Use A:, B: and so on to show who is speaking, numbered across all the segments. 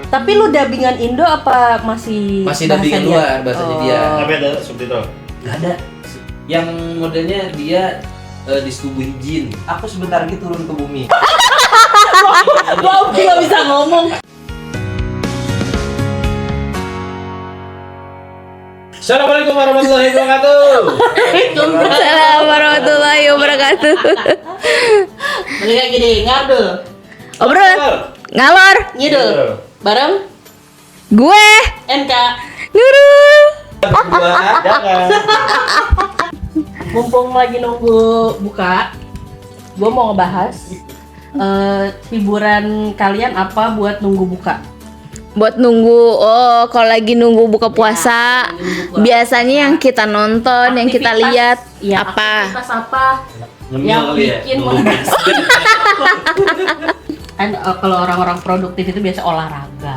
A: Tapi lu dubbingan Indo apa masih
B: dubbingan luar bahasanya dia.
C: Tapi ada subtitle?
B: Gak ada. Yang modelnya dia disetubuhin jin. Aku sebentar lagi turun ke bumi.
A: Gua nggak bisa ngomong.
B: Assalamualaikum warahmatullahi wabarakatuh.
D: Assalamualaikum warahmatullahi wabarakatuh.
A: Balik lagi deh, ngadu.
D: Obrol, ngalor,
A: Ngidul. Bareng
D: gue,
A: NK.
D: Nurul.
C: Jangan.
A: Mumpung lagi nunggu buka, gua mau ngebahas hiburan kalian apa buat nunggu buka.
D: Buat nunggu, kalau lagi nunggu buka puasa,
A: nunggu buka.
D: biasanya yang kita nonton, yang kita
A: Aktivitas-
D: lihat
A: ya,
D: apa?
A: aktivitas apa
B: Ngemil
A: yang
B: kali ya?
A: bikin kan kalau orang-orang produktif itu biasa olahraga.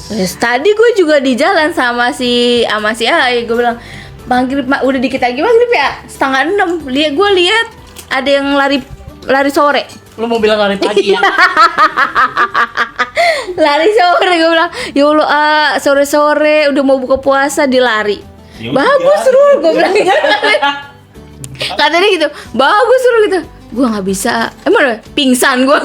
D: Terus tadi gue juga di jalan sama si Ai, gue bilang maghrib udah dikit lagi maghrib ya, 5:30. Gue lihat ada yang lari sore.
A: Lu mau bilang lari pagi ya?
D: Lari sore, gue bilang ya Allah, sore-sore udah mau buka puasa dilari.
C: Ya
D: Bagus
C: udah.
D: Rul, gue bilang gitu. Katanya gitu, bagus Rul gitu. Gue nggak bisa, emang pingsan gue.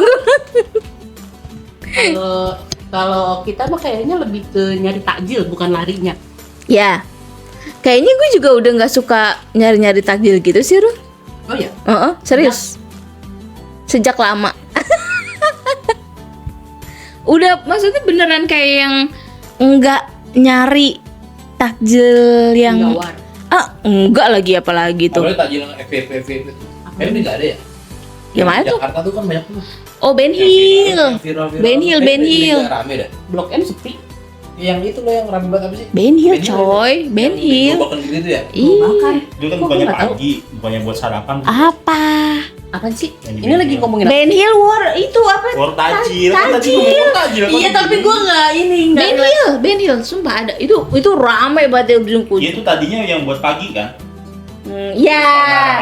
A: Kalau kita mah kayaknya lebih ke nyari takjil bukan larinya.
D: Ya, kayaknya gue juga udah nggak suka nyari-nyari takjil gitu sih Rul.
A: Oh ya.
D: Serius. Sejak lama. Udah, maksudnya beneran kayak yang nggak nyari takjil yang
A: Gawar.
D: enggak lagi apalagi tuh.
B: Apalagi takjil yang FVP itu. Ini nggak ada ya?
D: Yang mana tuh?
B: Jakarta tuh kan banyak tuh.
D: Oh, Ben Hill.
B: Viral-viral.
D: Ben Hill, Ben
B: Ini
D: Hill.
B: nggak rame dah.
A: Blok M sepi.
B: Yang itu loh yang rame banget apa sih?
D: Ben Hill coy, Ben Hill.
B: Bahkan gitu tuh ya.
A: Makan.
C: Itu kan
A: Kok
C: bukannya
A: gua nggak tahu?
C: pagi, bukannya buat sarapan.
D: Apa?
A: Apaan sih?
C: Yang di
A: Ini
C: Ben
A: lagi
C: Hill.
A: ngomongin apa?
D: Ben Hill War itu apa?
C: War tajil. Kan tadi
D: Tajil.
C: gua ngomong tajil.
A: Iya, tapi gua nggak ini nggak.
D: Ben Hill, sumpah ada. Itu rame banget ya ujung
C: Iya itu tadinya yang buat pagi kan.
D: Ya.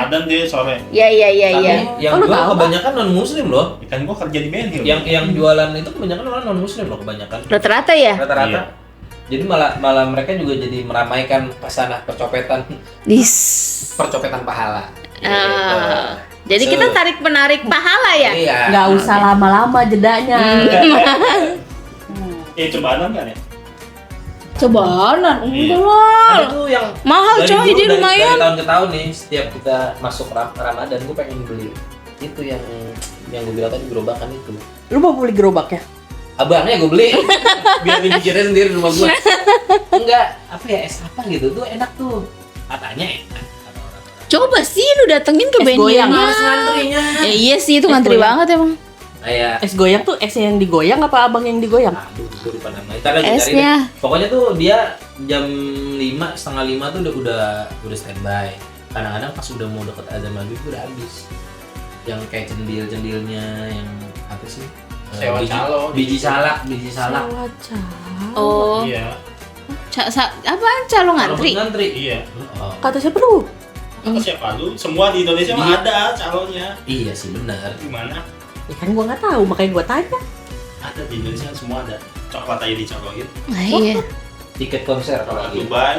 C: Ramadan dia sore.
D: Ya.
B: Tapi yang
A: Oh, lu
B: jual
A: tahu,
B: kebanyakan non muslim loh.
C: Kan gua kerja di Ben Hill.
B: Yang jualan itu kebanyakan orang non muslim loh kebanyakan.
D: Rata-rata ya?
B: Rata-rata.
C: Iya.
B: Jadi malah mereka juga jadi meramaikan pasanah percopetan pahala.
D: Jadi kita tarik menarik pahala ya?
B: Iya.
A: Nggak usah lama-lama jedanya.
C: Cobaan kan ya?
D: Cobaanan,
C: Iya.
D: udah lah.
B: Ada tuh yang
D: Mahal
B: dari
D: coy,
B: dulu,
D: jadi lumayan.
B: Dari tahun ke tahun nih, setiap kita masuk Ramadan, gue pengen beli itu yang gue bilang tadi gerobakan itu.
A: Lu mau beli gerobaknya?
B: Abangnya gue beli, biar dipikirin sendiri di rumah gue. Enggak, apa ya, es apa gitu tuh enak tuh, katanya enak. Kata orang-orang.
D: Coba sih lu datengin ke
A: Es
D: Ben
A: goyang.
D: Hill-nya.
B: Males ngantrinya.
D: Ya iya sih, itu
A: Es
D: ngantri
A: goyang.
D: banget emang.
B: Kayak
A: Es goyang tuh es yang digoyang apa abang yang digoyang?
B: aduh, gue lupa namanya. Ntar lagi cari
D: Esnya.
B: deh. Pokoknya tuh dia jam 5, setengah 5 tuh udah standby. Kadang-kadang pas udah mau deket azan maghrib tuh udah habis. Yang kayak cendil-cendilnya yang apa sih?
C: Sewa calo.
B: Biji salak.
D: Oh,
C: Iya.
D: apaan calo ngantri?
B: Kalau ngantri.
C: Iya.
B: Oh,
A: Kata siapa lu?
C: Kata siapa lu? Semua di Indonesia mah
B: Iya.
C: ada calonnya.
B: iya sih benar.
C: Gimana?
A: Ya kan gua nggak tahu, makanya gua tanya.
C: Ada di Indonesia semua ada. Coklat aja dicolokin.
D: Nah, iya.
B: Tiket konser kalau
C: Coklat
B: lagi.
C: Dubai,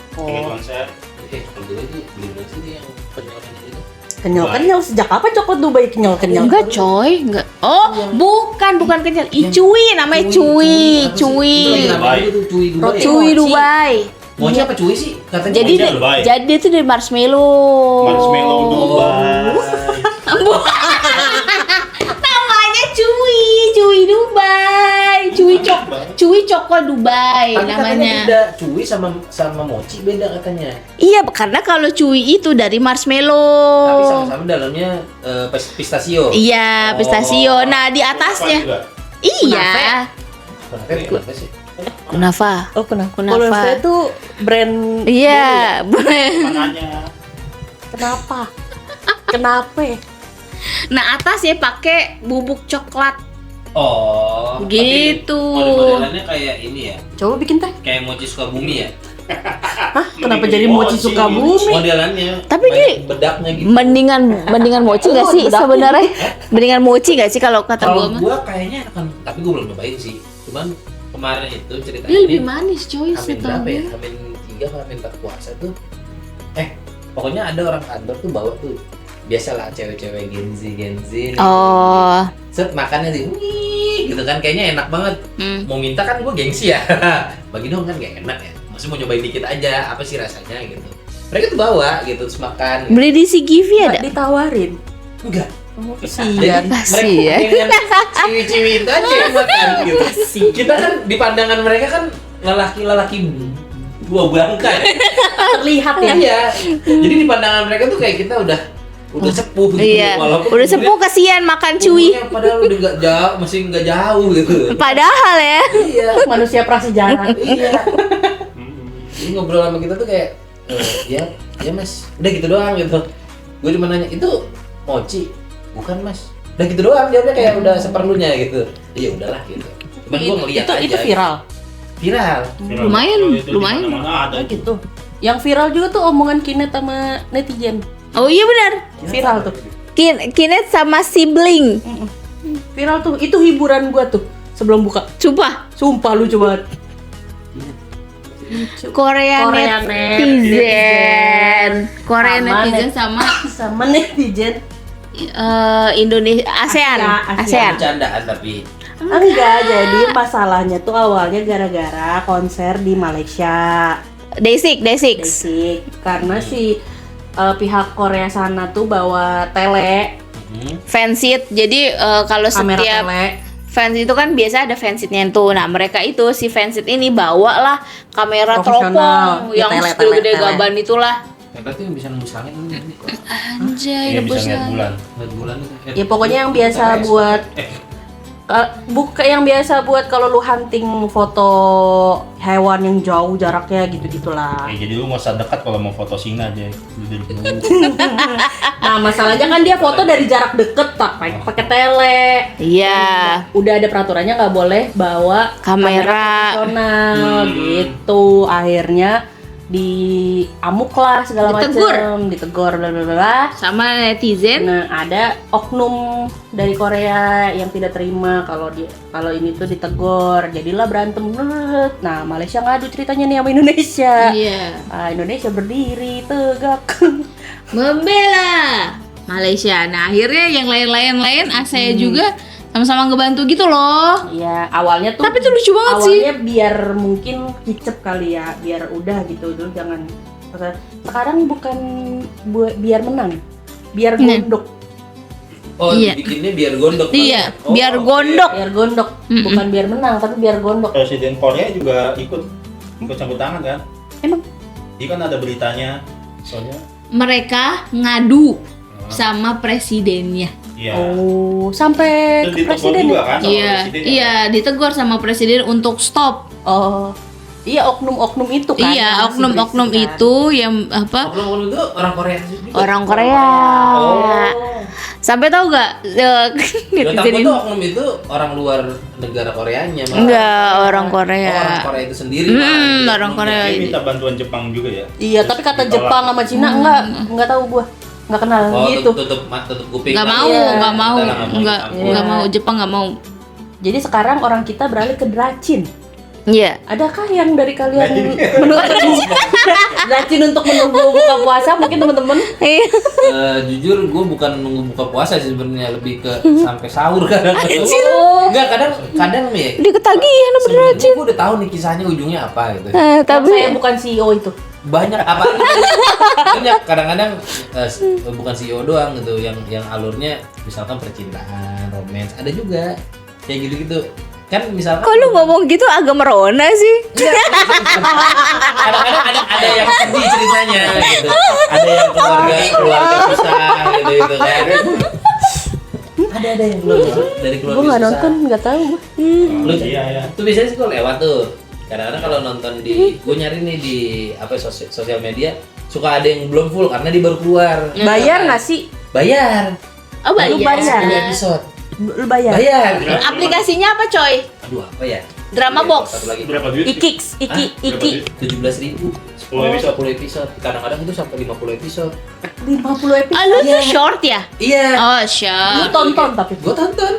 C: tiket
A: Oh.
C: konser.
B: Coklat Dubai itu beli dulu sih yang kenyal-kenyal itu.
A: Kenyal-kenyal sejak kapan coklat Dubai kenyal-kenyal?
D: Enggak coy, enggak. Oh, bukan kenyal. Cuy namanya cuy.
B: Itu lagi namanya itu cuy Dubai.
A: Roti.
D: Cuy
A: Mochi.
D: Dubai.
B: Mochi apa cuy sih? Katanya
D: Jadi
C: Mochi Dubai.
D: jadi itu dari marshmallow.
C: Marshmallow Dubai.
D: Namanya cuy Dubai. Cuy Coko Dubai
B: Tapi katanya
D: namanya.
B: beda, cuy sama mochi beda katanya.
D: Iya, karena kalau cuy itu dari
B: Tapi
D: marshmallow.
B: sama-sama dalamnya pistachio.
D: Iya,
B: Oh.
D: pistachio. Nah, di
C: Apa
D: atasnya.
C: juga?
D: Iya.
B: Kenapa sih?
D: Kunafa.
A: Oh, kenapa?
D: Kunafa.
A: Kunafa itu brand.
D: Iya,
C: Mananya?
A: Kenapa? Kenapa?
D: Nah, atasnya pakai bubuk coklat.
B: Oh,
D: Gitu.
B: Tapi model-modelannya kayak ini ya,
A: Coba bikin teh.
B: kayak mochi Sukabumi ya.
A: Hah? Kenapa jadi mochi Sukabumi?
B: Modelannya.
D: Tapi
B: banyak
D: dia-
B: bedaknya gitu.
D: Mendingan mochi nggak sih
A: bedaknya.
D: sebenarnya? Mendingan mochi nggak sih kalau kata
B: Kalau
D: gua mah?
B: gua kayaknya akan, tapi gua belum nyobain sih. Cuman kemarin itu cerita
D: Dia lebih
B: ini
D: manis coy
B: Hamin berapa ya?
D: setahu.
B: Hamin 3 atau Hamin 4 puasa tuh. Pokoknya ada orang kantor tuh bawa tuh. Biasalah cewek-cewek Gen Z nih.
D: Oh.
B: Set makannya sih, wih, gitu kan kayaknya enak banget. Mau minta kan gue gengsi ya. Bagi dong kan gak enak ya. Maksudnya mau nyobain dikit aja, apa sih rasanya gitu. Mereka tuh bawa gitu terus makan. Gitu.
D: Beli di CGV ada?
A: Ditawarin.
B: Enggak.
A: Oh,
B: Jadi
A: kasihan.
D: Kasihan.
B: mereka ciwi-ciwi itu aja yang makan gitu. Kita kan di pandangan mereka kan lelaki-lelaki dua bangka ya.
A: Terlihat ya.
B: Iya. Jadi di pandangan mereka tuh kayak kita udah sepuh gitu.
D: Iya.
B: Walaupun
D: Udah sepuh kasihan makan cuy.
B: umurnya padahal udah nggak jauh, masih nggak jauh gitu.
D: Padahal ya.
B: Iya.
A: Manusia prasejarah.
B: Iya. Jadi ngobrol sama kita tuh kayak ya mas, udah gitu doang gitu. Gue cuma nanya, itu mochi? Bukan mas. Udah gitu doang, jawabnya kayak udah seperlunya gitu. Iya udahlah gitu. Cuman gue ngeliat aja.
A: Itu viral.
B: Viral.
D: Lumayan,
C: Kalau itu di
D: lumayan.
C: mana-mana ada
A: Oh
C: itu.
A: gitu. Yang viral juga tuh omongan Kinet sama netizen.
D: Oh iya benar.
A: Viral tuh.
D: Kinet sama sibling.
A: Viral tuh. Itu hiburan gua tuh sebelum buka. Sumpah lucu banget.
D: Korea
A: Korea
D: netizen. Korea
A: Sama
D: netizen sama
A: Sama netizen.
D: Indonesia ASEAN.
A: Asia.
B: Bercandaan tapi
A: Enggak, jadi masalahnya tuh awalnya gara-gara konser di Malaysia.
D: Day6.
A: Basic. Karena si pihak Korea sana tuh bawa tele,
D: Fansit. Jadi kalau
A: kamera
D: setiap
A: tele.
D: fans itu kan biasa ada fansitnya tuh. Nah mereka itu si fansit ini bawa lah kamera
A: Profesional.
D: teropong
A: Ya,
D: yang
A: tele.
D: segede gaban itulah.
B: berarti yang bisa nembus langit ini.
D: Anjay,
C: Iya, bisa
D: rebus
C: ngeliat
D: lah.
C: bulan.
B: Lihat bulan itu.
A: Ya pokoknya yang biasa buat buka yang biasa buat kalau lu hunting foto hewan yang jauh jaraknya gitu-gitulah.
C: Jadi lu nggak usah dekat kalau mau foto singa aja. Lu dari jauh.
A: Nah, masalahnya kan dia foto dari jarak deket pakai tele.
D: Iya.
A: Udah ada peraturannya nggak boleh bawa
D: Kamera.
A: profesional gitu. Akhirnya diamuk lah segala
D: Ditegur.
A: macam, ditegur bla bla bla.
D: Sama netizen.
A: Nah, ada oknum dari Korea yang tidak terima kalau ini tuh ditegur. Jadilah berantem. Nah, Malaysia ngadu ceritanya nih sama Indonesia.
D: Iya.
A: Indonesia berdiri tegak.
D: Membela Malaysia. Nah akhirnya yang lain ASEAN juga sama-sama ngebantu gitu loh.
A: Iya, awalnya tuh.
D: Tapi itu lucu banget sih.
A: Awalnya biar mungkin kicep kali ya, biar udah gitu dulu jangan. Sekarang bukan biar menang, biar gondok.
B: Oh,
D: Iya.
B: bikinnya biar gondok.
D: Iya,
B: Oh,
D: biar
B: oke.
D: gondok.
A: Biar gondok, bukan biar menang tapi biar gondok.
C: Presiden Korea juga ikut campur tangan kan?
A: Emang?
C: Iya kan ada beritanya. Soalnya
D: Mereka ngadu sama presidennya.
C: iya.
A: Oh, sampai
C: Terus
A: ke
C: ditegur
A: presiden
C: juga
A: ya?
C: kan sama
D: Iya,
C: presiden.
D: iya ditegur sama presiden untuk stop.
A: Oh, iya oknum-oknum itu kan.
D: Iya,
A: yang
D: oknum-oknum
A: masih berisik
D: itu yang apa?
B: Oknum-oknum itu orang Korea juga.
D: Orang Korea.
B: Oh.
D: Sampai tahu nggak
B: Lo
D: netizen
B: takut
D: ini?
B: tuh oknum itu orang luar negara Koreanya malah.
D: Enggak, orang
B: Oh,
D: Korea.
B: orang Korea itu sendiri. malah. Jadi
D: Orang
B: oknumnya.
D: Korea.
C: Dia minta bantuan Jepang juga ya.
A: Iya, tapi kata
C: Ditolak.
A: Jepang sama Cina enggak tahu gua. Enggak kenal
B: Oh,
A: gitu.
B: tutup kuping.
D: Nggak
B: lah.
D: mau,
A: Iya.
D: nggak mau,
B: Kita nggak mau
D: nggak
B: campur.
D: mau. Jepang nggak mau.
A: Jadi sekarang orang kita beralih ke dracin.
D: Iya.
A: Adakah yang dari kalian menunggu dracin untuk menunggu buka puasa mungkin teman-teman?
D: Iya.
B: Jujur gue bukan nunggu buka puasa sih sebenarnya, lebih ke sampai sahur kadang.
A: Oh,
B: Enggak, kadang nih.
D: Dia ketagihan sama
B: Sebenarnya gue udah tahu nih kisahnya ujungnya apa gitu.
A: saya
D: tapi
A: bukan CEO itu.
B: Banyak apa banyak kadang-kadang bukan CEO doang gitu yang alurnya misalkan percintaan, romance, ada juga kayak gitu-gitu. Kan misalkan
D: kok lu ngomong gitu agak merona sih?
B: kadang-kadang ada yang sedih ceritanya gitu. Ada yang keluarga susah gitu kan. Ada yang dari keluarga
A: Gue nggak
B: susah.
A: nonton, nggak tahu.
B: Lu
C: Iya, iya.
B: Itu biasanya sih kalau lewat tuh. Kadang-kadang kalau nonton di gue nyari nih di apa sosial media suka ada yang belum full karena dia baru keluar.
A: Bayar nggak sih?
B: Bayar.
D: Oh
A: Lu bayar?
B: 10 episode.
A: Lu bayar?
B: Bayar.
D: Aplikasinya apa coy?
B: Aduh, apa ya?
D: Drama box.
B: Satu lagi.
C: Berapa duit?
A: Ikix, Iki.
B: 17.000.
C: 10 episode.
B: 10 episode. Kadang-kadang itu sampai 50 episode.
A: 50 episode.
D: Ah, lu tuh short ya?
B: Iya.
D: Oh,
A: Lu
D: short.
A: tonton tapi.
B: Gue tonton.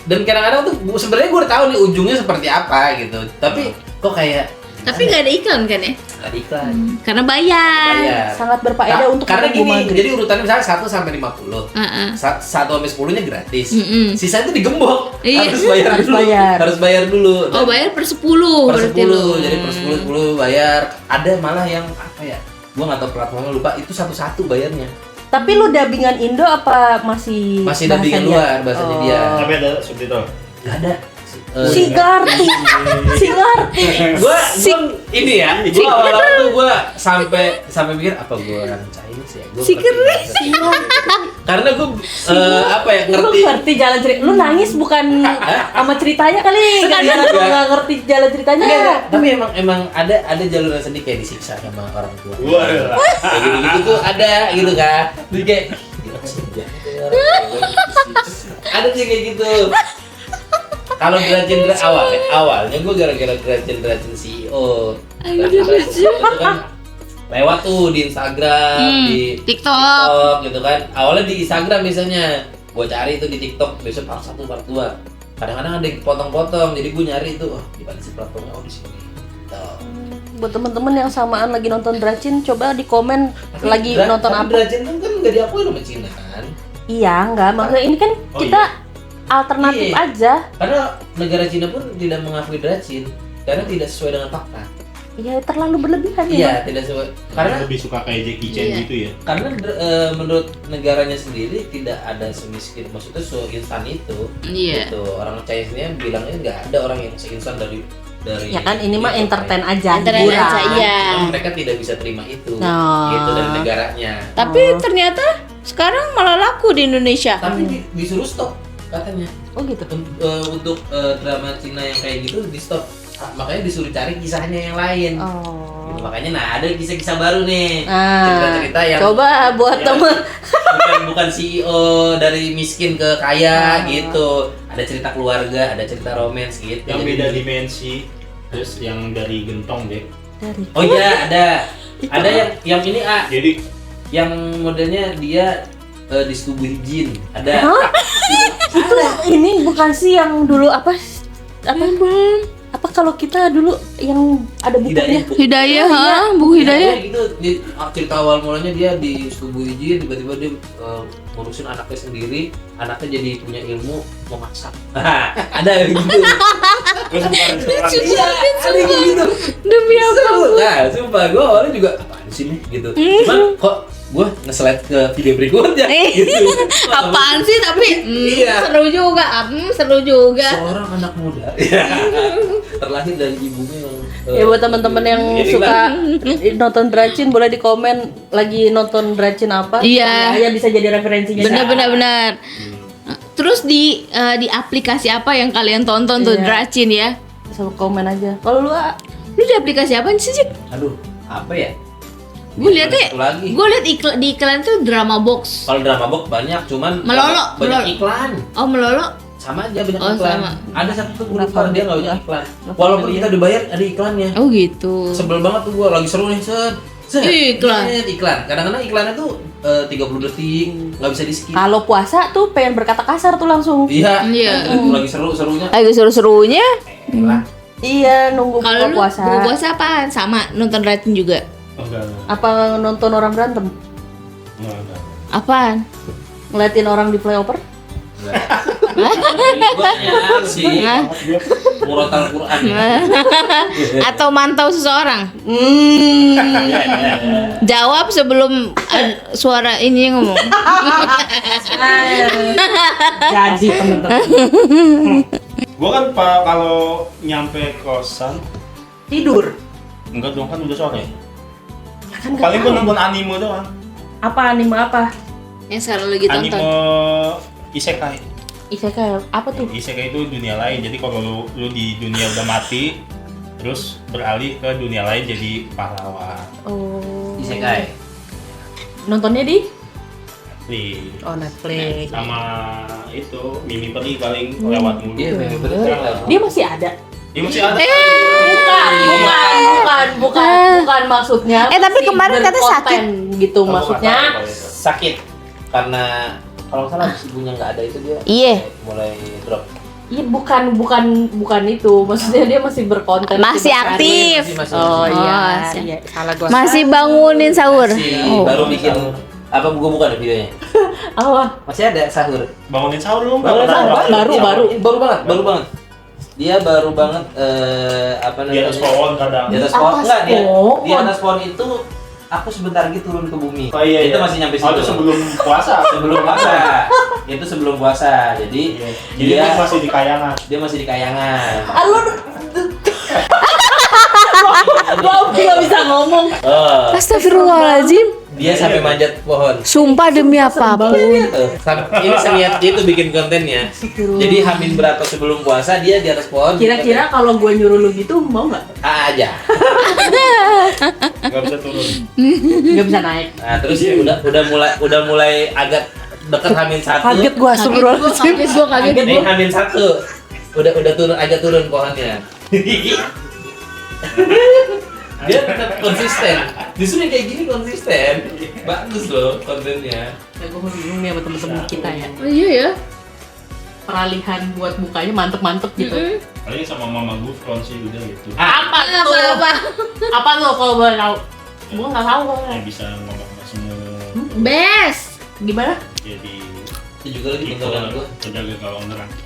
B: dan kadang-kadang tuh sebenarnya gue udah tahu nih ujungnya seperti apa gitu. Tapi kok kayak
D: Tapi nggak ada iklan kan ya?
B: nggak ada iklan.
D: Karena bayar.
B: Bayar.
A: Sangat berfaedah untuk
B: karena
A: menunggu
B: gini,
A: maghrib.
B: jadi urutannya misalnya 1 sampai 50.
D: Heeh.
B: 1 sampai 10-nya gratis.
D: Mm-mm.
B: Sisa itu digembok.
D: Iya.
B: Harus bayar
A: Harus
B: dulu.
A: bayar.
B: Harus bayar dulu.
D: Oh, bayar per 10
B: per
D: berarti
B: 10.
D: lu.
B: Jadi per 10 bayar. Ada malah yang apa ya? Gua nggak tahu platformnya, lupa, itu satu-satu bayarnya.
A: Tapi lu dubbingan Indo apa masih
B: Dubbingan
A: bahasa
B: luar bahasanya dia.
C: Tapi ada subtitle.
B: Nggak ada.
A: Si ngerti. Si ngerti.
B: Gua ini ya, gua awal-awal tuh gua sampai mikir apa gua orang Chinese ya. Gua
D: Si
B: ngerti bahasa. Karena gua apa ya,
A: Lu
B: ngerti.
A: ngerti jalan cerita. Lu nangis bukan sama ceritanya kali. Gara-gara lu
B: Enggak.
A: nggak ngerti jalan ceritanya.
B: Enggak, tapi emang ada jalur sendiri kayak disiksa sama orang tua.
C: Wah.
B: Kayak gitu-gitu tuh ada gitu kan. Jadi kayak gila sih, ada sih kayak gitu. Kalau Drajen awalnya gue gara-gara Drajen CEO. Itu kan lewat tuh di Instagram, di
D: TikTok.
B: gitu kan. Awalnya di Instagram biasanya. Gue cari itu di TikTok, besok part 1, part 2. Kadang-kadang ada yang potong-potong, jadi gue nyari itu, di mana sih platformnya, di sini. Gitu.
A: Buat temen-temen yang samaan lagi nonton Dracin, coba di komen lagi nonton apa.
B: Drajen kan nggak diakui sama Cina kan?
A: Iya, enggak. Maksudnya ini kan
C: Oh,
A: kita alternatif
B: Iya.
A: aja.
B: Karena negara Cina pun tidak mengakui Dracin karena tidak sesuai dengan fakta.
A: Iya, terlalu berlebihan ya.
B: Iya, tidak sesuai.
C: Karena
B: Karena
C: lebih suka kayak Jackie Chan
D: Iya.
C: gitu ya.
B: menurut negaranya sendiri tidak ada semiskin, maksudnya seinstan itu.
D: Iya.
B: Gitu. Orang Chinese-nya bilangnya nggak ada orang yang seinstan dari
A: Ya kan ini mah entertain aja,
D: Entertain
A: hiburan.
D: aja, iya.
B: Cuma mereka tidak bisa terima itu.
A: Nah.
B: Gitu dari negaranya.
D: Tapi ternyata sekarang malah laku di Indonesia.
B: Tapi disuruh stop katanya.
A: Oh gitu.
B: Untuk drama Cina yang kayak gitu di stop. Makanya disuruh cari kisahnya yang lain.
A: Oh.
B: Gitu, makanya ada kisah-kisah baru nih.
A: Nah,
B: Cerita-cerita yang
A: coba buat
B: Ya.
A: temen.
B: bukan CEO dari miskin ke kaya gitu. Ada cerita keluarga, ada cerita romance gitu.
C: Yang
B: Jadi-
C: beda dimensi. Terus yang dari gentong deh.
A: Dari.
B: Oh iya, ada yang ini
C: Jadi
B: yang modelnya dia disetubuhi jin. Ada.
A: Hah? Itu ini bukan sih yang dulu apa kalau kita dulu yang ada bukunya.
D: Hidayah, ha? Buku Hidayah.
B: Gitu. Cerita awal mulanya dia disetubuhi jin, tiba-tiba dia ngurusin anaknya sendiri, anaknya jadi punya ilmu mau masak. Ada yang gitu.
C: terus bukan
B: Iya, ada yang gitu.
D: Demi apa?
B: Nah, sumpah gue awalnya juga apaan sih nih gitu. Cuman kok gue nge-slide ke video berikutnya gitu.
D: Apaan sih tapi
B: Iya.
D: seru juga. Seru juga.
B: Seorang anak muda terlahir dari ibunya yang
A: Ya buat teman-teman yang
B: Jadi
A: suka nonton Dracin boleh di komen lagi nonton Dracin apa.
D: Iya.
A: Ya bisa jadi referensinya.
D: Benar. Terus di aplikasi apa yang kalian tonton tuh
A: Iya.
D: Dracin ya?
A: Bisa komen aja. Kalau lu
D: Lu di aplikasi apa sih, Cik?
B: aduh apa ya?
D: Gue liatnya,
B: Satu lagi.
D: gue liat di iklan tuh drama box.
B: Kalau drama box banyak, cuman
D: Melolo,
B: banyak
D: melolo.
B: iklan.
D: Oh, melolo.
B: Sama aja banyak
D: Oh,
B: iklan.
D: sama.
B: Ada satu tuh gue
A: Kenapa?
B: lupa dia nggak banyak iklan.
A: Kenapa?
B: Walaupun kita udah bayar ada iklannya.
D: Oh gitu.
B: Sebel banget tuh gua lagi seru nih set.
D: Iklan.
B: Iklan. Kadang-kadang iklannya tuh 30 detik, nggak bisa di skip.
A: kalau puasa tuh pengen berkata kasar tuh langsung.
B: Iya.
D: Iya.
B: Lagi seru-serunya.
D: Lagi seru-serunya.
B: Elah.
A: Iya, nunggu
D: Kalau
A: buka
D: lu
A: puasa.
D: buka puasa apaan? Sama nonton Dracin juga.
C: Oh, enggak.
A: Apa nonton orang berantem?
C: Enggak.
D: Apaan?
A: Ngeliatin orang di playoper?
B: Gua hanya sih
D: Hah?
B: murotal Quran.
D: Atau mantau seseorang? Jawab sebelum suara ini yang ngomong.
A: Jadi temen-temen.
C: Gua kan kalau nyampe kosan
A: Tidur.
C: enggak dong, kan udah sore.
A: Ya kan nggak
C: Paling gua
A: tahu.
C: nonton anime doang.
A: Apa anime apa?
D: Yang sekarang lagi
C: Anime
D: tonton.
C: isekai.
A: Isekai apa tuh?
C: Isekai itu dunia lain. Jadi kalau lu di dunia udah mati, terus beralih ke dunia lain jadi pahlawan.
A: Oh.
B: Isekai.
A: Nontonnya di?
C: Di
A: Netflix.
C: sama itu Mimi Peri paling lewat mulu.
B: Iya, bener-bener.
A: Dia masih ada.
C: Dia masih ada.
A: Bukan maksudnya.
D: tapi
A: masih
D: kemarin katanya
A: berkonten gitu
C: Oh,
A: maksudnya.
C: nggak tahu kalau itu.
B: Sakit karena kalau nggak salah si ibunya nggak ada itu dia
D: Iya.
B: mulai drop.
A: Iya bukan itu, maksudnya dia masih berkonten,
D: Masih aktif.
B: Masih-
A: Oh
D: Oh,
A: iya,
D: siap.
A: iya, salah gua.
D: Masih bangunin sahur.
B: Masih baru bikin apa gua buka deh videonya.
A: Oh,
B: Masih ada sahur.
C: Bangunin sahur lu
B: Bangunin sahur, baru banget. Dia baru banget apa
C: Di atas
B: namanya?
C: pohon kadang.
B: Di atas pohon
A: Atas
B: enggak dia.
A: pohon.
B: Di atas pohon itu aku sebentar lagi turun ke bumi.
C: Oh iya,
B: Itu
C: iya.
B: masih nyampe
C: Oh,
B: situ.
C: itu sebelum puasa.
B: Sebelum puasa. Itu sebelum puasa. Jadi
C: Iya. Jadi
B: dia
C: itu masih di kayangan.
B: dia masih di kayangan.
A: lu gua nggak bisa ngomong.
B: Oh,
D: Astagfirullahaladzim.
B: dia sampai manjat pohon.
D: Sumpah demi apapun.
B: Ini seniat dia tuh bikin kontennya. Jadi hamin berapa sebelum puasa dia di atas pohon.
A: Kira-kira kalau gua nyuruh lu gitu mau nggak?
B: aja.
C: Nggak bisa turun.
A: Nggak bisa naik.
B: Nah, terus udah mulai agak dekat hamin satu.
A: Kaget gua, astagfirullahaladzim.
D: Kaget
B: Ini hamin satu. Udah turun pohonnya. Dia tetap konsisten. Justru yang kayak gini konsisten. Bagus loh kontennya.
A: Ya, gua bingung nih sama temen-temen kita ya.
D: Oh, iya ya.
A: Peralihan buat bukanya mantep-mantep gitu.
C: Paling sama mama Gufron sih udah gitu.
A: Apa tuh? Apa tuh kalau boleh tahu? Gua nggak tahu.
C: Yang bisa ngomong semua.
D: Best.
A: Gimana?
C: Jadi
B: Itu juga lagi tontonan gua.
C: penjaga gawang neraka.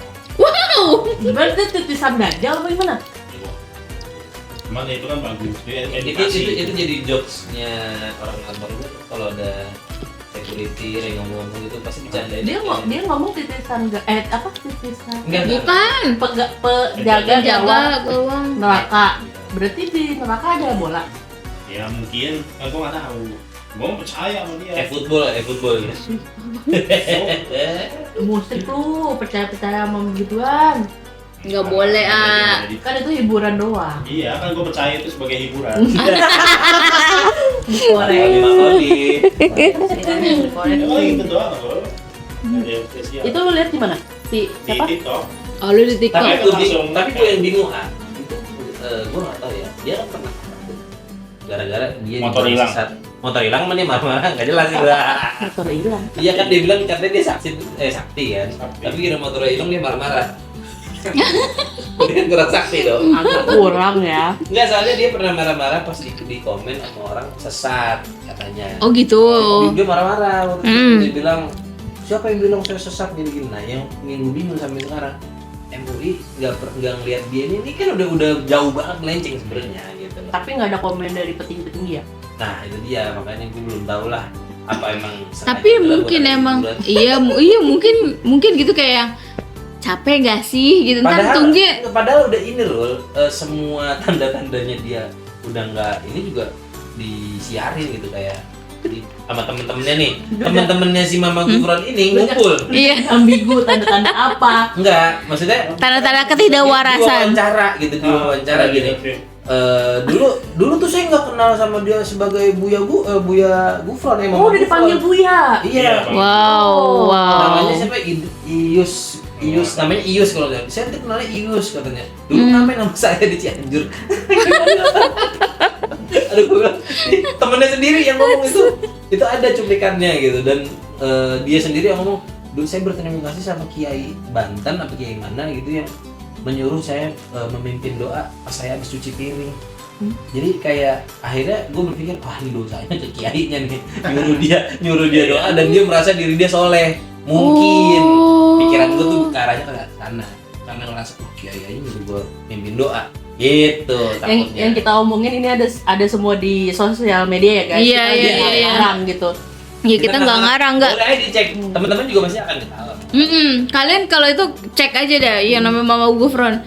A: Gimana tuh titisan dajal apa gimana?
C: Cuman ya itu kan bagus. Dia
B: Itu
C: edukasi.
B: jadi jokesnya orang kantor gua kalau ada security yang ngomong gitu pasti bercandain.
A: Dia ngomong titisan apa titisan?
B: Enggak.
D: Bukan.
A: Penjaga gawang
D: gawang.
A: neraka. Berarti di neraka ada bola.
C: Ya mungkin, kan gua nggak tahu. Gua percaya sama dia.
B: football ya.
A: Musik lu percaya sama begituan.
D: Nggak boleh ah.
A: Kan itu hiburan doang.
C: Iya, kan gua percaya itu sebagai hiburan.
A: Dikorek.
B: Dikorek.
C: Oh itu doang loh. Ada yang spesial.
A: Itu lu lihat di mana? Di
C: di
A: siapa?
C: TikTok.
D: Oh, lu di TikTok.
B: Tapi
C: itu
B: gue
C: langsung.
B: yang bingung itu gue nggak tahu ya. Dia kan pernah gara-gara dia
C: Motor
B: juga
C: hilang.
B: sesat. Motor hilang mana marah nggak jelas juga.
A: Motor hilang.
B: Iya kan dia bilang katanya dia sakti kan.
C: Sakti.
B: Tapi kira motornya hilang dia marah-marah. Dia kan kurang sakti dong.
A: Agak kurang ya.
B: Enggak, soalnya dia pernah marah-marah pas di komen sama orang sesat katanya.
D: Oh gitu.
B: Dia marah-marah waktu itu.
D: Hmm.
B: Dia bilang siapa yang bilang saya sesat gini-gini. Nah yang bingung sampai sekarang MUI nggak ngeliat dia ini kan udah jauh banget melenceng sebenarnya gitu.
A: Tapi nggak ada komen dari petinggi-petinggi ya.
B: Nah itu dia makanya gue belum tahu lah apa emang.
D: Tapi mungkin emang iya mungkin gitu kayak capek gak sih gitu ntar tunggu.
B: Padahal udah ini loh semua tanda-tandanya dia udah nggak ini juga disiarin gitu kayak sama temen-temennya nih, temen-temennya si Mama Gufron ini ngumpul.
D: Iya.
A: Ambigu tanda-tanda apa?
B: Enggak, maksudnya
D: Tanda-tanda ketidakwarasan.
B: diwawancara gini. Dulu tuh saya nggak kenal sama dia sebagai Buya Gufron ya. Mama
A: Oh, udah dipanggil
B: Gufron.
A: Buya.
B: Iya.
D: Wow.
B: Namanya siapa? Ius, namanya Ius kalau nggak. Saya tuh kenalnya Ius katanya. Dulu namanya nama saya di Cianjur. Aduh, gue bilang, temennya sendiri yang ngomong itu ada cuplikannya gitu dan dia sendiri yang ngomong, dulu saya berterima kasih sama Kiai Banten apa Kiai mana gitu yang menyuruh saya memimpin doa pas saya habis cuci piring. Jadi kayak akhirnya gue berpikir wah ini dosanya ke kiainya nih nyuruh dia doa dan dia merasa diri dia soleh mungkin pikiran gue tuh ke arahnya ke sana karena ngerasa oh kiai aja nyuruh gue mimpin doa gitu takutnya.
A: Yang kita omongin ini ada semua di sosial media ya guys.
D: Iya,
A: Kita
D: iya,
A: jangan
D: iya.
A: ngarang gitu.
D: Ya kita nggak ngarang nggak.
B: Boleh aja dicek teman-teman juga pasti akan ketawa.
D: Kalian kalau itu cek aja deh yang namanya Mama Gufron.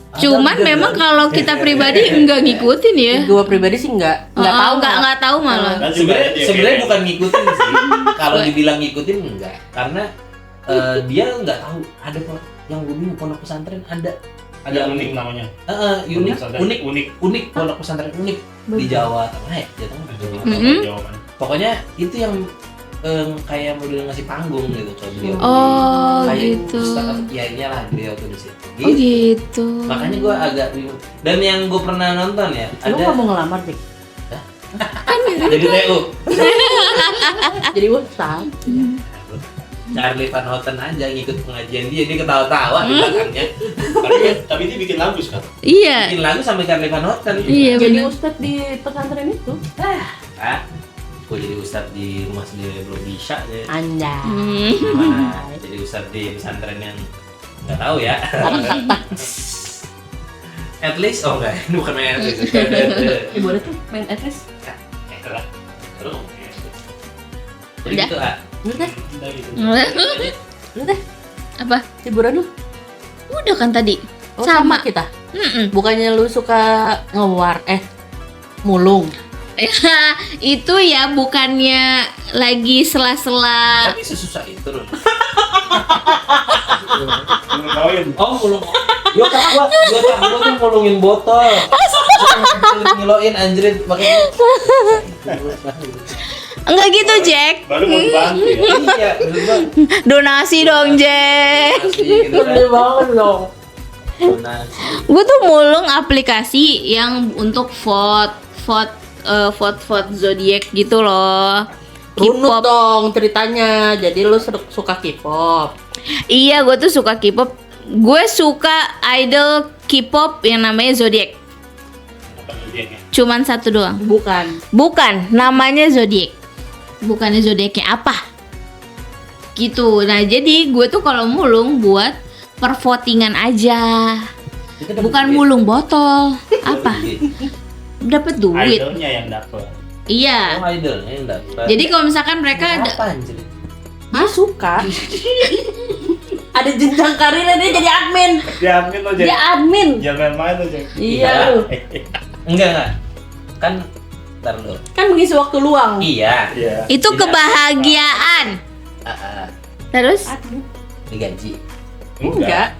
D: Cuman
B: Ada,
D: memang
B: ada.
D: kalau kita pribadi nggak ngikutin ya.
A: Gue pribadi sih nggak tahu
D: nggak tahu malah.
C: Dan juga
B: Sebenarnya
C: dia
B: bukan ngikutin sih. Kalau dibilang ngikutin enggak, karena dia nggak tahu ada yang gue bingung pondok pesantren ada
C: yang unik namanya.
B: unik
C: Pesantren unik.
B: pondok pesantren unik di Jawa Tengah ya, Jawa Tengah.
C: Jawaban.
B: Pokoknya itu yang kayak model ngasih panggung gitu ke beliau.
D: Oh
B: Kayak
D: gitu.
B: Ustaz atau kiainya lah beliau tuh di situ.
D: Oh gitu.
B: Makanya gue agak bingung. Dan yang gue pernah nonton ya
A: Lu nggak
B: ada
A: mau ngelamar deh.
B: jadi TU.
A: Jadi ustaz.
B: Charlie Van Houten aja ngikut pengajian dia ketawa-tawa di belakangnya.
C: Tapi dia bikin lagu sekarang.
D: Iya.
B: Bikin lagu sama Charlie Van Houten.
D: Iya
A: Jadi
D: benar.
A: ustadz di pesantren itu.
B: Ah, gue jadi ustadz di rumah sendiri belum bisa ya.
A: Anjay.
B: Gimana jadi ustadz di pesantren yang nggak tahu ya. At least, oh enggak, ini bukan main at least.
A: Boleh tuh main address.
B: Terus, jadi
D: Udah.
B: gitu ah.
A: Lu deh,
C: Udah gitu.
A: lu deh.
D: Apa?
A: Hiburan lu.
D: Udah kan tadi.
A: Oh,
D: Sama.
A: kita.
D: Mm-mm.
A: Bukannya lu suka ngewar mulung.
D: Itu ya bukannya lagi sela-sela.
B: Tapi sesusah itu loh.
C: Belum kawin.
B: Oh, mulung. Yo gua tuh mulungin botol. Ngiloin anjrit makanya.
D: Enggak gitu, Jack.
C: Baru mau dibantu ya.
B: Iya, bener banget.
D: Donasi dong, Jack.
B: Donasi gitu kan.
A: banget dong.
B: Donasi.
D: Gue tuh mulung aplikasi yang untuk vote zodiak gitu loh.
A: Runut
D: K-pop.
A: dong ceritanya. Jadi lu suka K-pop.
D: Iya, gue tuh suka K-pop. Gue suka idol K-pop yang namanya Zodiac.
C: Apa zodiaknya?
D: Cuman satu doang.
A: Bukan.
D: Namanya Zodiac. Bukannya zodiaknya apa? Gitu. Nah, jadi gue tuh kalau mulung buat pervotingan aja.
B: Kita
D: Bukan
B: dapet
D: mulung botol.
B: duit.
D: Apa? Dapat
B: Iya.
D: duit.
C: Idolnya yang dapet.
D: Iya.
B: Oh, idolnya yang dapet.
D: Jadi kalau misalkan mereka ada
B: apa anjrit?
A: Dia suka. Ada jenjang karirnya dia jadi admin.
C: Dia admin lo
A: Dia
C: Jack.
A: admin.
C: Jangan main lo Jack.
A: Iya
B: Iya.
A: lu.
B: Enggak. Kan ntar dulu.
A: Kan mengisi waktu luang.
B: Iya.
C: Iya.
D: itu
B: Tidak.
D: kebahagiaan. Terus
A: Admin.
B: Digaji.
A: Enggak.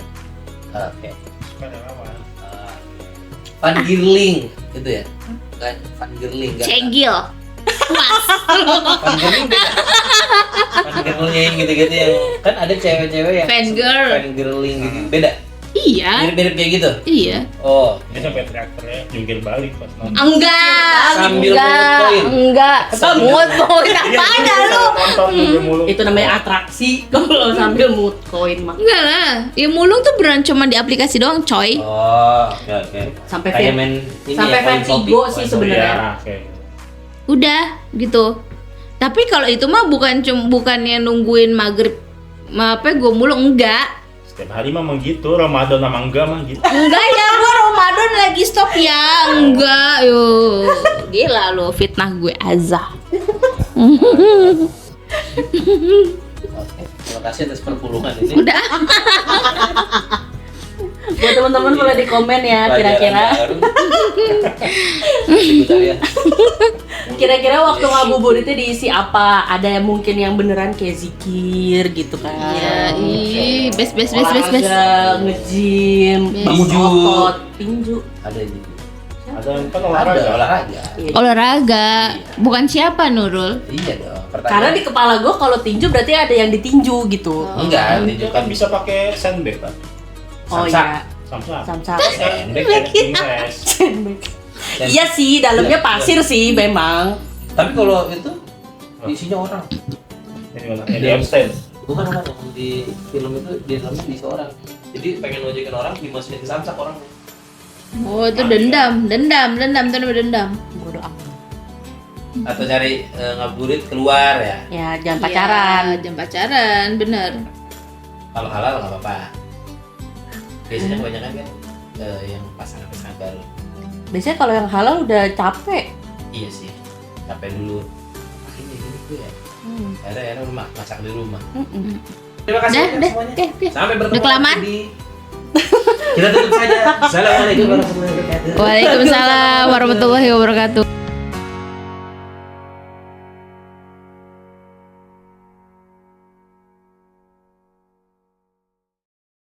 B: Oke.
C: Suka relawan.
B: Van Girling gitu ya? Kan Van Girling enggak.
D: cegil. Puas.
B: Van Girling beda. Van Girling gitu-gitu yang kan ada cewek-cewek yang
D: Fangirl.
B: Van Girling gitu. Beda.
D: Iya.
B: Mirip-mirip kayak gitu.
D: Iya.
B: Oh,
C: Dia sampai teriak-teriak jungkir balik pas nonton.
D: Enggak.
B: Sambil
D: enggak.
B: mungut koin.
D: Enggak. Mungut koin
C: Iya,
D: apa ada
C: dia
D: lu?
C: nonton sambil mulu.
A: Itu namanya atraksi kalau sambil mood koin mah.
D: Enggak lah. Ya mulung tuh beneran cuma di aplikasi doang, coy.
B: Oh, oke.
A: Sampai
B: Kayak
A: fan-
B: main ini
A: sampai
B: ya, koin
A: Vertigo
B: kopi.
A: sih
C: Iya,
A: sebenarnya.
C: kayak gitu.
D: Udah gitu. Tapi kalau itu mah bukannya nungguin maghrib apa gue mulung enggak.
C: Setiap hari mah gitu, Ramadan sama enggak mah gitu.
D: Enggak ya, gua Ramadan lagi stop ya. Enggak, yo. Gila lu fitnah gue azah.
B: Oke, terima kasih atas perpuluhan ini.
D: Udah.
A: Buat teman-teman boleh di komen ya
B: Pelajaran
A: kira-kira.
B: baru. Ibu saya.
A: Kira-kira waktu ngabuburitnya diisi apa? Ada yang mungkin yang beneran kayak zikir gitu kan.
D: Iya, ih, best.
A: Olahraga, nge-gym,
D: Best.
A: bangun
B: Tinju.
A: otot, tinju.
B: Ada gitu.
C: Ada yang kan
B: Ada
C: olahraga.
B: olahraga.
A: Iya.
D: Olahraga. Bukan siapa Nurul?
B: Iya dong. Pertanyaan.
A: Karena di kepala gue kalau tinju berarti ada yang ditinju gitu.
B: enggak,
C: Itu
B: tinju
C: kan bisa pakai sandbag kan?
A: Oh
B: Samsak.
A: iya,
C: Samsak.
A: samsak.
C: Sandbag kayak gimnes.
A: Iya sih, dalamnya pasir sih memang.
B: Tapi kalau itu isinya orang.
C: Ini mana? Ini Epstein.
B: Bukan yang di film itu di dalamnya diisi orang. Jadi pengen ngojekin orang dimasukin ke samsak orang.
D: Oh, itu dendam tuh namanya dendam.
A: Bodoh amat.
B: Atau cari ngabuburit keluar ya.
A: Ya jangan pacaran.
D: Iya, jangan pacaran, bener.
B: Kalau halal nggak apa-apa. Biasanya kebanyakan kan yang pasangan-pasangan baru.
A: Biasanya kalau yang halal udah capek.
B: Iya sih. Capek dulu. Akhirnya gini ya. Akhirnya rumah masak di rumah. Terima kasih
D: Dah,
B: banyak semuanya.
D: deh.
B: Sampai bertemu
D: Udah kelamaan?
B: lagi di kita tutup saja. Assalamualaikum warahmatullahi wabarakatuh.
D: Waalaikumsalam warahmatullahi wabarakatuh.